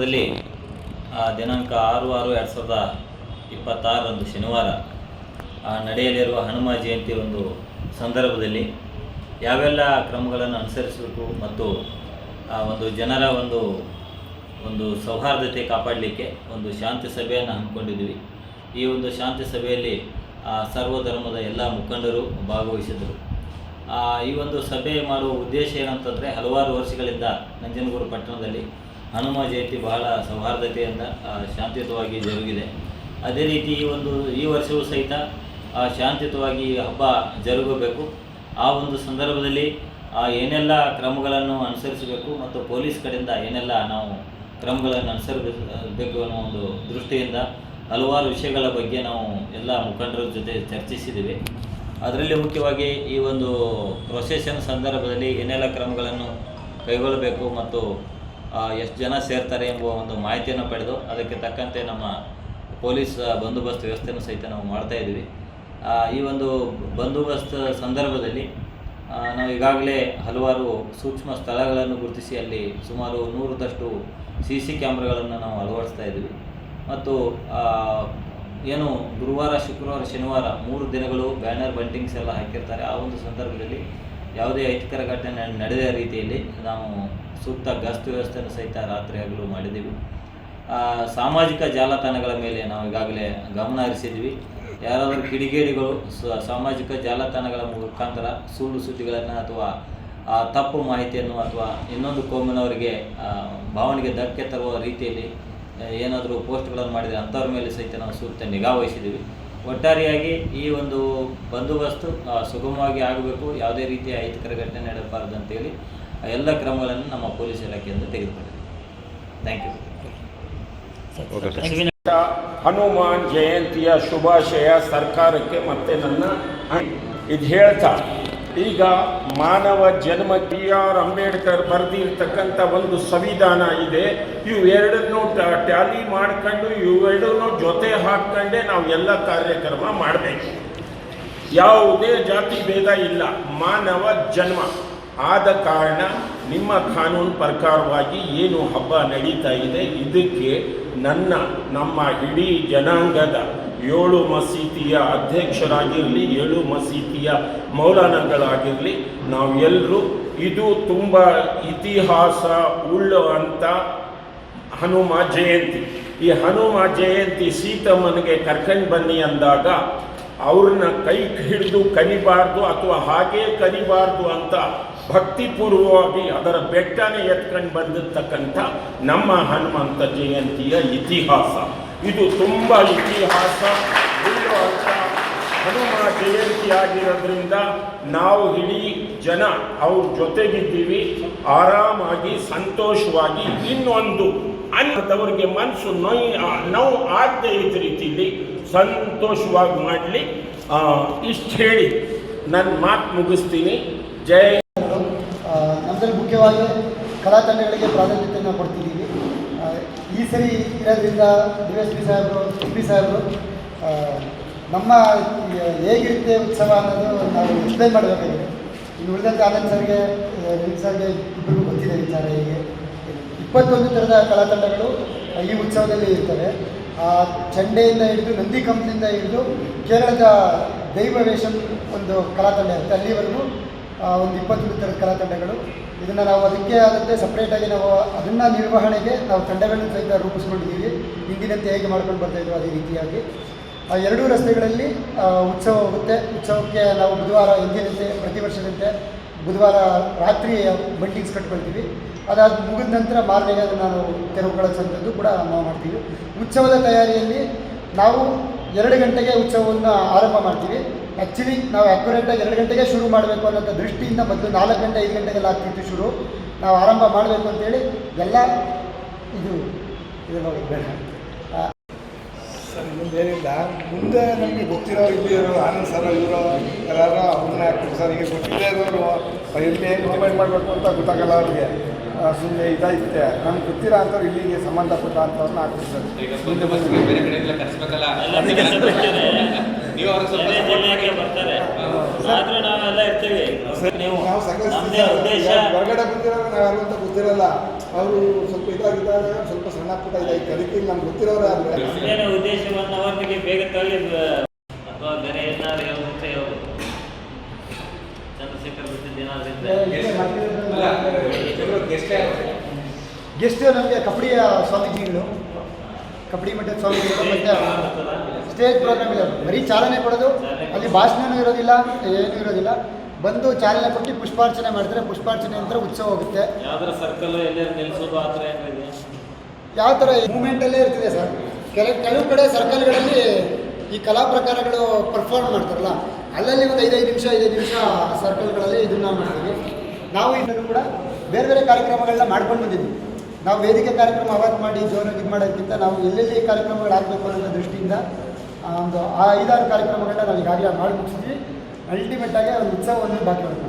ದಲ್ಲಿ ದಿನಾಂಕ 6/6/2026 ಶನಿವಾರ ನಡೆಯಲಿರುವ ಹನುಮ ಜಯಂತಿ ಒಂದು ಸಂದರ್ಭದಲ್ಲಿ ಯಾವೆಲ್ಲ ಕ್ರಮಗಳನ್ನು ಅನುಸರಿಸಬೇಕು ಮತ್ತು ಒಂದು ಜನರ ಒಂದು ಸೌಹಾರ್ದತೆ ಕಾಪಾಡಲಿಕ್ಕೆ ಒಂದು ಶಾಂತಿ ಸಭೆಯನ್ನು ಹಮ್ಮಿಕೊಂಡಿದ್ವಿ. ಈ ಒಂದು ಶಾಂತಿ ಸಭೆಯಲ್ಲಿ ಸರ್ವಧರ್ಮದ ಎಲ್ಲ ಮುಖಂಡರು ಭಾಗವಹಿಸಿದರು. ಈ ಒಂದು ಸಭೆ ಮಾಡುವ ಉದ್ದೇಶ ಏನಂತಂದರೆ, ಹಲವಾರು ವರ್ಷಗಳಿಂದ ನಂಜನಗೂಡು ಪಟ್ಟಣದಲ್ಲಿ ಹನುಮ ಜಯಂತಿ ಬಹಳ ಸೌಹಾರ್ದತೆಯಿಂದ ಶಾಂತಿಯುತವಾಗಿ ಜರುಗಿದೆ. ಅದೇ ರೀತಿ ಈ ವರ್ಷವೂ ಸಹಿತ ಶಾಂತಿಯುತವಾಗಿ ಹಬ್ಬ ಜರುಗಬೇಕು. ಆ ಒಂದು ಸಂದರ್ಭದಲ್ಲಿ ಏನೆಲ್ಲ ಕ್ರಮಗಳನ್ನು ಅನುಸರಿಸಬೇಕು ಮತ್ತು ಪೊಲೀಸ್ ಕಡೆಯಿಂದ ಏನೆಲ್ಲ ನಾವು ಕ್ರಮಗಳನ್ನು ಅನುಸರಿಸಬೇಕು ಅನ್ನೋ ಒಂದು ದೃಷ್ಟಿಯಿಂದ ಹಲವಾರು ವಿಷಯಗಳ ಬಗ್ಗೆ ನಾವು ಎಲ್ಲ ಮುಖಂಡರ ಜೊತೆ ಚರ್ಚಿಸಿದ್ದೀವಿ. ಅದರಲ್ಲಿ ಮುಖ್ಯವಾಗಿ ಈ ಒಂದು ಪ್ರೊಸೆಷನ್ ಸಂದರ್ಭದಲ್ಲಿ ಏನೆಲ್ಲ ಕ್ರಮಗಳನ್ನು ಕೈಗೊಳ್ಳಬೇಕು ಮತ್ತು ಎಷ್ಟು ಜನ ಸೇರ್ತಾರೆ ಎಂಬುವ ಒಂದು ಮಾಹಿತಿಯನ್ನು ಪಡೆದು ಅದಕ್ಕೆ ತಕ್ಕಂತೆ ನಮ್ಮ ಪೊಲೀಸ್ ಬಂದೋಬಸ್ತ್ ವ್ಯವಸ್ಥೆಯನ್ನು ಸಹಿತ ನಾವು ಮಾಡ್ತಾಯಿದ್ದೀವಿ. ಈ ಒಂದು ಬಂದೋಬಸ್ತ್ ಸಂದರ್ಭದಲ್ಲಿ ನಾವು ಈಗಾಗಲೇ ಹಲವಾರು ಸೂಕ್ಷ್ಮ ಸ್ಥಳಗಳನ್ನು ಗುರುತಿಸಿ ಅಲ್ಲಿ ಸುಮಾರು 100ದಷ್ಟು CC ಕ್ಯಾಮ್ರಾಗಳನ್ನು ನಾವು ಅಳವಡಿಸ್ತಾ ಇದ್ದೀವಿ. ಮತ್ತು ಏನು ಗುರುವಾರ, ಶುಕ್ರವಾರ, ಶನಿವಾರ 3 ದಿನಗಳು ಬ್ಯಾನರ್ ಬಂಟಿಂಗ್ಸ್ ಎಲ್ಲ ಹಾಕಿರ್ತಾರೆ. ಆ ಒಂದು ಸಂದರ್ಭದಲ್ಲಿ ಯಾವುದೇ ಅಹಿತಕರ ಘಟನೆ ನಡೆದ ರೀತಿಯಲ್ಲಿ ನಾವು ಸೂಕ್ತ ಗಸ್ತು ವ್ಯವಸ್ಥೆಯನ್ನು ಸಹಿತ ರಾತ್ರಿ ಹಗಲು ಮಾಡಿದ್ದೀವಿ. ಸಾಮಾಜಿಕ ಜಾಲತಾಣಗಳ ಮೇಲೆ ನಾವು ಈಗಾಗಲೇ ಗಮನ ಹರಿಸಿದ್ವಿ. ಯಾರಾದರೂ ಕಿಡಿಗೇಡಿಗಳು ಸಾಮಾಜಿಕ ಜಾಲತಾಣಗಳ ಮುಖಾಂತರ ಸುಳ್ಳು ಸುದ್ದಿಗಳನ್ನು ಅಥವಾ ತಪ್ಪು ಮಾಹಿತಿಯನ್ನು ಅಥವಾ ಇನ್ನೊಂದು ಕೋಮಿನವರಿಗೆ ಭಾವನೆಗೆ ಧಕ್ಕೆ ತರುವ ರೀತಿಯಲ್ಲಿ ಏನಾದರೂ ಪೋಸ್ಟ್ಗಳನ್ನು ಮಾಡಿದರೆ ಅಂಥವ್ರ ಮೇಲೆ ಸಹಿತ ನಾವು ಸೂಕ್ತ ನಿಗಾ ವಹಿಸಿದ್ದೀವಿ. ಒಟ್ಟಾರೆಯಾಗಿ ಈ ಒಂದು ಬಂದೋಬಸ್ತು ಸುಗಮವಾಗಿ ಆಗಬೇಕು, ಯಾವುದೇ ರೀತಿಯ ಅಹಿತಕರ ಘಟನೆ ನಡೆಯಬಾರದು ಅಂತೇಳಿ ಎಲ್ಲ ಕ್ರಮಗಳನ್ನು ನಮ್ಮ ಪೊಲೀಸ್ ಇಲಾಖೆಯಿಂದ ತೆಗೆದುಕೊಂಡಿದ್ದೀವಿ. Thank you. ಹನುಮಾನ್ ಜಯಂತಿಯ ಶುಭಾಶಯ ಸರ್ಕಾರಕ್ಕೆ ಮತ್ತು ನನ್ನ ಇದು ಹೇಳ್ತಾ, ಈಗ ಮಾನವ ಜನ್ಮ BR ಅಂಬೇಡ್ಕರ್ ಬರೆದಿರ್ತಕ್ಕಂಥ ಒಂದು ಸಂವಿಧಾನ ಇದೆ. ಇವೆರಡನ್ನೂ ಟ್ಯಾಲಿ ಮಾಡ್ಕೊಂಡು ಇವೆರಡನ್ನೂ ಜೊತೆ ಹಾಕ್ಕೊಂಡೇ ನಾವು ಎಲ್ಲ ಕಾರ್ಯಕ್ರಮ ಮಾಡಬೇಕು. ಯಾವುದೇ ಜಾತಿ ಭೇದ ಇಲ್ಲ, ಮಾನವ ಜನ್ಮ. ಆದ ಕಾರಣ ನಿಮ್ಮ ಕಾನೂನು ಪ್ರಕಾರವಾಗಿ ಏನು ಹಬ್ಬ ನಡೀತಾ ಇದೆ, ಇದಕ್ಕೆ ನಮ್ಮ ಇಡೀ ಜನಾಂಗದ 7 ಮಸೀದಿಯ ಅಧ್ಯಕ್ಷರಾಗಿರಲಿ, 7 ಮಸೀದಿಯ ಮೌಲಾನಗಳಾಗಿರಲಿ, ನಾವೆಲ್ಲರೂ ಇದು ತುಂಬ ಇತಿಹಾಸ ಉಳ್ಳುವಂಥ ಹನುಮ ಜಯಂತಿ. ಈ ಹನುಮ ಜಯಂತಿ ಸೀತಮ್ಮನಿಗೆ ಕರ್ಕೊಂಡು ಬನ್ನಿ ಅಂದಾಗ ಅವ್ರನ್ನ ಕೈ ಹಿಡಿದು ಕರಿಬಾರ್ದು ಅಥವಾ ಹಾಗೇ ಕರಿಬಾರ್ದು ಅಂತ ಭಕ್ತಿಪೂರ್ವವಾಗಿ ಅದರ ಬೆಟ್ಟನೇ ಎತ್ಕೊಂಡು ಬಂದಿರ್ತಕ್ಕಂಥ ನಮ್ಮ ಹನುಮಂತ ಜಯಂತಿಯ ಇತಿಹಾಸ ಇದು ತುಂಬ ಇತಿಹಾಸ ಉಳ್ಳುವಂಥ ಹನುಮ ಜಯಂತಿ ಆಗಿರೋದ್ರಿಂದ ನಾವು ಇಡೀ ಜನ ಅವ್ರ ಜೊತೆಗಿದ್ದೀವಿ. ಆರಾಮಾಗಿ ಸಂತೋಷವಾಗಿ ಇನ್ನೊಂದು ಅನ್ನದವರಿಗೆ ಮನಸ್ಸು ನೋವು ಆಗದೆ ಇದ್ದ ರೀತಿಯಲ್ಲಿ ಸಂತೋಷವಾಗಿ ಮಾಡಲಿ. ಇಷ್ಟು ಹೇಳಿ ನನ್ನ ಮಾತು ಮುಗಿಸ್ತೀನಿ. ಜೈ. ನಮ್ಮಲ್ಲಿ ಮುಖ್ಯವಾಗಿ ಕಲಾ ತಂಡಗಳಿಗೆ ಪ್ರಾಧಾನ್ಯತೆಯನ್ನು ಕೊಡ್ತಿದ್ದೀವಿ. ಈ ಸರಿ ಇರೋದ್ರಿಂದ DSP ಸಾಹೇಬರು, SP ಸಾಹೇಬರು ನಮ್ಮ ಹೇಗಿರುತ್ತೆ ಉತ್ಸವ ಅನ್ನೋದು ನಾವು ಎಕ್ಸ್ಪ್ಲೈನ್ ಮಾಡಬೇಕಾಗಿದೆ. ಇನ್ನು ಉಳಿದಂತೆ ಆನಂದ್ ಸರ್ಗೆ, ರವಿ ಸರ್ಗೆ ಇಬ್ಬರಿಗೂ ಗೊತ್ತಿದೆ ವಿಚಾರ. ಹೇಗೆ 21 ಥರದ ಕಲಾ ತಂಡಗಳು ಈ ಉತ್ಸವದಲ್ಲಿ ಇರ್ತವೆ. ಚಂಡೆಯಿಂದ ಹಿಡಿದು ನಂದಿ ಕಂಪನಿಯಿಂದ ಹಿಡಿದು ಕೇರಳದ ದೈವವೇಷಂ ಒಂದು ಕಲಾ ತಂಡ ಇರುತ್ತೆ. ಅಲ್ಲಿವರೆಗೂ ಒಂದು 21 ಥರದ ಕಲಾ ತಂಡಗಳು. ಇದನ್ನು ನಾವು ಅದಕ್ಕೆ ಆದಂತೆ ಸಪ್ರೇಟಾಗಿ ನಾವು ಅದನ್ನು ನಿರ್ವಹಣೆಗೆ ನಾವು ತಂಡಗಳನ್ನು ಸಹಿತ ರೂಪಿಸ್ಕೊಂಡಿದ್ದೀವಿ. ಹಿಂದಿನಂತೆ ಹೇಗೆ ಮಾಡ್ಕೊಂಡು ಬರ್ತಾಯಿದ್ವು ಅದೇ ರೀತಿಯಾಗಿ 2 ರಸ್ತೆಗಳಲ್ಲಿ ಉತ್ಸವ ಹೋಗುತ್ತೆ. ಉತ್ಸವಕ್ಕೆ ನಾವು ಬುಧವಾರ ಎಂದಿನಂತೆ ಪ್ರತಿ ವರ್ಷದಂತೆ ಬುಧವಾರ ರಾತ್ರಿ ಬಂಟಿಂಗ್ಸ್ ಕಟ್ಕೊಳ್ತೀವಿ. ಅದಾದ ಮುಗಿದ ನಂತರ ಮಾರನೆಗೆ ಅದನ್ನು ನಾವು ತೆರವುಗೊಳಿಸುವಂಥದ್ದು ಕೂಡ ನಾವು ಮಾಡ್ತೀವಿ. ಉತ್ಸವದ ತಯಾರಿಯಲ್ಲಿ ನಾವು 2 ಗಂಟೆಗೆ ಉತ್ಸವವನ್ನು ಆರಂಭ ಮಾಡ್ತೀವಿ. ಆ್ಯಕ್ಚುಲಿ ನಾವು ಅಕ್ಯುರೇಟಾಗಿ 2 ಗಂಟೆಗೆ ಶುರು ಮಾಡಬೇಕು ಅನ್ನೋಂಥ ದೃಷ್ಟಿಯಿಂದ ಮೊದಲು 4 ಗಂಟೆ 5 ಗಂಟೆಗೆಲ್ಲ ಆಗ್ತಿತ್ತು ಶುರು. ನಾವು ಆರಂಭ ಮಾಡಬೇಕು ಅಂತೇಳಿ ಎಲ್ಲ ಇದು ನೋಡಿ ಬೇಡ ಸರ್. ಇನ್ನೊಂದೇನಿಲ್ಲ, ಮುಂದೆ ನಮಗೆ ಗೊತ್ತಿರೋರು ಇಲ್ಲಿ ಇರೋರು ಆನಂದ್ ಸರ್ ಇರೋ ಎಲ್ಲರೂ ಅವ್ರನ್ನ ಆಗ್ತೀವಿ ಸರ್. ಈಗ ಗೊತ್ತಿಲ್ಲದೆ ಇರೋರು ಎಲ್ಲಿ ಹೇಗೆ ಇಂಪ್ಲಿಮೆಂಟ್ ಮಾಡಬೇಕು ಅಂತ ಗೊತ್ತಾಗಲ್ಲ ಅವ್ರಿಗೆ. ಸುಮ್ಮನೆ ಇದಾಯ್ತೆ ನಮ್ಗೆ ಗೊತ್ತಿರೋ ಅಂಥವ್ರು ಇಲ್ಲಿಗೆ ಸಂಬಂಧಪಟ್ಟ ಅಂಥವ್ರನ್ನ ಆಗ್ತೀವಿ ಸರ್. ಮುಂದೆ ಬೇರೆ ಕಡೆ ಎಲ್ಲ ಕರೆಸ್ಬೇಕಲ್ಲ, ನೀವು ಅವ್ರಿಗೆ ಸ್ವಲ್ಪ ಬರ್ತಾರೆ. ನಾವೆಲ್ಲ ಇರ್ತೀವಿ. ನಾವು ಹೊರಗಡೆ ಬಂದಿರೋ ನಾವೆಲ್ಲ ಅಂತ ಗೊತ್ತಿರಲ್ಲ. ಅವರು ಸ್ವಲ್ಪ ಇದಾಗಿದ್ದಾಗ ಸ್ವಲ್ಪ ಸಣ್ಣ ಪುಟ್ಟ ಇದಾಗಿತ್ತು. ಅದಕ್ಕೆ ನಮ್ಗೆ ಗೊತ್ತಿರೋರು ಆದರೆ ಮುಂದಿನ ಉದ್ದೇಶವನ್ನು ಅವರಿಗೆ ಬೇಗ ತಳ್ಳಿ ಅಥವಾ ಬೇರೆ ಏನಾದ್ರು ಹೇಳೋದಂತ ಹೇಳ್ಬೋದು. ಚಂದ್ರಶೇಖರ್ ಬಿಟ್ಟಿದ್ದು ಏನಾದ್ರು ಗೆಸ್ಟ್ ನಮಗೆ ಕಬಡ್ಡಿಯ ಸ್ವಾಮೀಜಿಗಳು, ಕಬಡ್ಡಿ ಮಠದ ಸ್ವಾಮೀಜಿಗಳು ಮತ್ತು ಸ್ಟೇಜ್ ಪ್ರೋಗ್ರಾಮ್ ಇಲ್ಲ, ಬರೀ ಚಾಲನೆ ಕೊಡೋದು, ಅಲ್ಲಿ ಭಾಷಣನೂ ಇರೋದಿಲ್ಲ, ಏನೂ ಇರೋದಿಲ್ಲ. ಬಂದು ಚಾಲನೆ ಕೊಟ್ಟು ಪುಷ್ಪಾರ್ಚನೆ ಮಾಡಿದ್ರೆ ಪುಷ್ಪಾರ್ಚನೆ ನಂತರ ಉತ್ಸವ ಹೋಗುತ್ತೆ. ಯಾವ್ದಾರ ಸರ್ಕಲ್ ಎಲ್ಲರೂ ನಿಲ್ಲಿಸೋದು ಆ ಥರ ಏನಿದೆ? ಯಾವ ಥರ ಮೂಮೆಂಟಲ್ಲೇ ಇರ್ತಿದೆ ಸರ್. ಕೆಲವು ಕಡೆ ಸರ್ಕಲ್ಗಳಲ್ಲಿ ಈ ಕಲಾ ಪ್ರಕಾರಗಳು ಪರ್ಫಾರ್ಮ್ ಮಾಡ್ತಾರಲ್ಲ, ಅಲ್ಲಲ್ಲಿ ಒಂದು 5 ನಿಮಿಷ ಸರ್ಕಲ್ಗಳಲ್ಲಿ ಇದನ್ನು ಮಾಡ್ತೀವಿ. ನಾವು ಇದನ್ನು ಕೂಡ ಬೇರೆ ಬೇರೆ ಕಾರ್ಯಕ್ರಮಗಳನ್ನ ಮಾಡ್ಕೊಂಡು ಬಂದಿದ್ವಿ. ನಾವು ವೇದಿಕೆ ಕಾರ್ಯಕ್ರಮ ಅವತ್ತು ಮಾಡಿ ಜೋರಾಗಿ ಇದು ಮಾಡೋದಕ್ಕಿಂತ ನಾವು ಎಲ್ಲೆಲ್ಲಿ ಕಾರ್ಯಕ್ರಮಗಳಾಗಬೇಕು ಅನ್ನೋ ದೃಷ್ಟಿಯಿಂದ ಒಂದು 5-6 ಕಾರ್ಯಕ್ರಮಗಳನ್ನ ನಾವು ಈಗಾಗಲೇ ಮಾಡಿ ಮುಗಿಸಿದ್ವಿ. ಅಲ್ಟಿಮೇಟಾಗಿ ಒಂದು ಉತ್ಸವವನ್ನು ಬಾಕಿ ಮಾಡ್ತೀವಿ.